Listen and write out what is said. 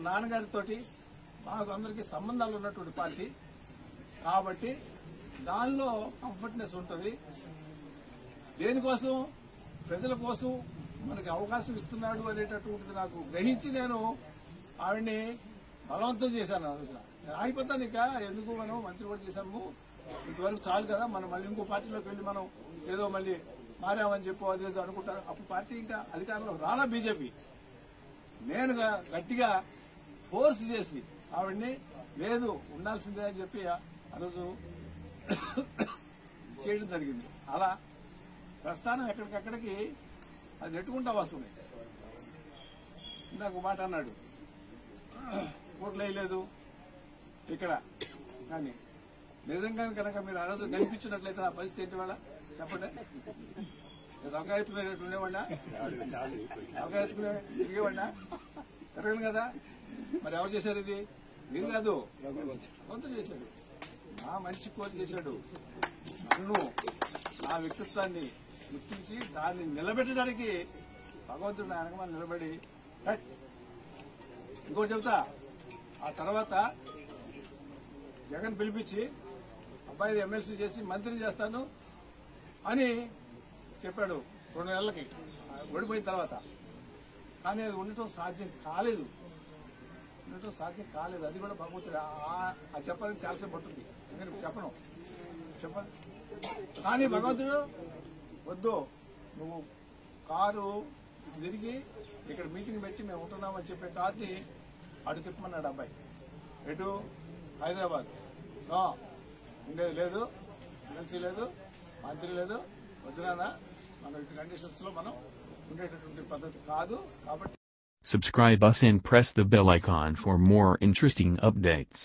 నాన్నగారితోటి మాకు అందరికీ సంబంధాలు ఉన్నటువంటి పార్టీ కాబట్టి దానిలో కంఫర్ట్నెస్ ఉంటుంది. దేనికోసం ప్రజల కోసం మనకి అవకాశం ఇస్తున్నాడు అనేటటువంటిది నాకు గ్రహించి నేను ఆవిడ్ని బలవంతం చేశాను. ఆగిపోతాను ఇక ఎందుకు, మనం మంత్రి కూడా చేశాము ఇంతవరకు చాలు కదా, మనం మళ్ళీ ఇంకో పార్టీలోకి వెళ్ళి మనం ఏదో మళ్ళీ మారామని చెప్పు అదేదో అనుకుంటారు. అప్పుడు పార్టీ ఇంకా అధికారంలో రాలా బీజేపీ. నేను గట్టిగా ఫోర్స్ చేసి ఆవిడ్ని లేదు ఉండాల్సిందే అని చెప్పి ఆ రోజు చేయడం జరిగింది. అలా ప్రస్థానం ఎక్కడికక్కడికి అది నెట్టుకుంటా వస్తుంది. ఇందాక ఒక మాట అన్నాడు, ఓట్లు వేయలేదు ఇక్కడ కానీ నిజంగా కనుక మీరు ఆ రోజు కనిపించినట్లయితే నా పరిస్థితి ఏంటి వాళ్ళ చెప్పండి. అవకాశం ఎత్తుకునేటట్టు ఉండేవాడినా, అవకాశం ఎత్తుకునే తిరిగేవాడినా తిరగను కదా. మరి ఎవరు చేశారు ఇది? మీరు కాదు, కొంత చేశాడు. నా మంచి కోరి చేశాడు. నన్ను నా వ్యక్తిత్వాన్ని గుర్తించి దాన్ని నిలబెట్టడానికి భగవంతుడు నా వెనకమని నిలబడి ఇంకోటి చెబుతా. ఆ తర్వాత జగన్ పిలిపించి అబ్బాయి ఎమ్మెల్సీ చేసి మంత్రిని చేస్తాను అని చెప్పాడు 2 నెలలకి ఓడిపోయిన తర్వాత. కానీ అది ఉండటం సాధ్యం కాలేదు. అది కూడా భగవంతుడు అది చెప్పాలని చాలాసేపు పడుతుంది. నేను చెప్పను. కానీ భగవంతుడు వద్దు, నువ్వు కారు తిరిగి ఇక్కడ మీటింగ్ పెట్టి మేము ఉంటున్నామని చెప్పే కార్ని అటు తిప్పమన్నాడు అబ్బాయి. ఎటు హైదరాబాద్ ఉండేది లేదు, ఎమ్మెల్సీ లేదు, మంత్రి లేదు, వద్దునా మనం ఇటు కండిషన్స్ లో మనం ఉండేటటువంటి పద్ధతి కాదు. కాబట్టి Subscribe us and press the bell icon for more interesting updates.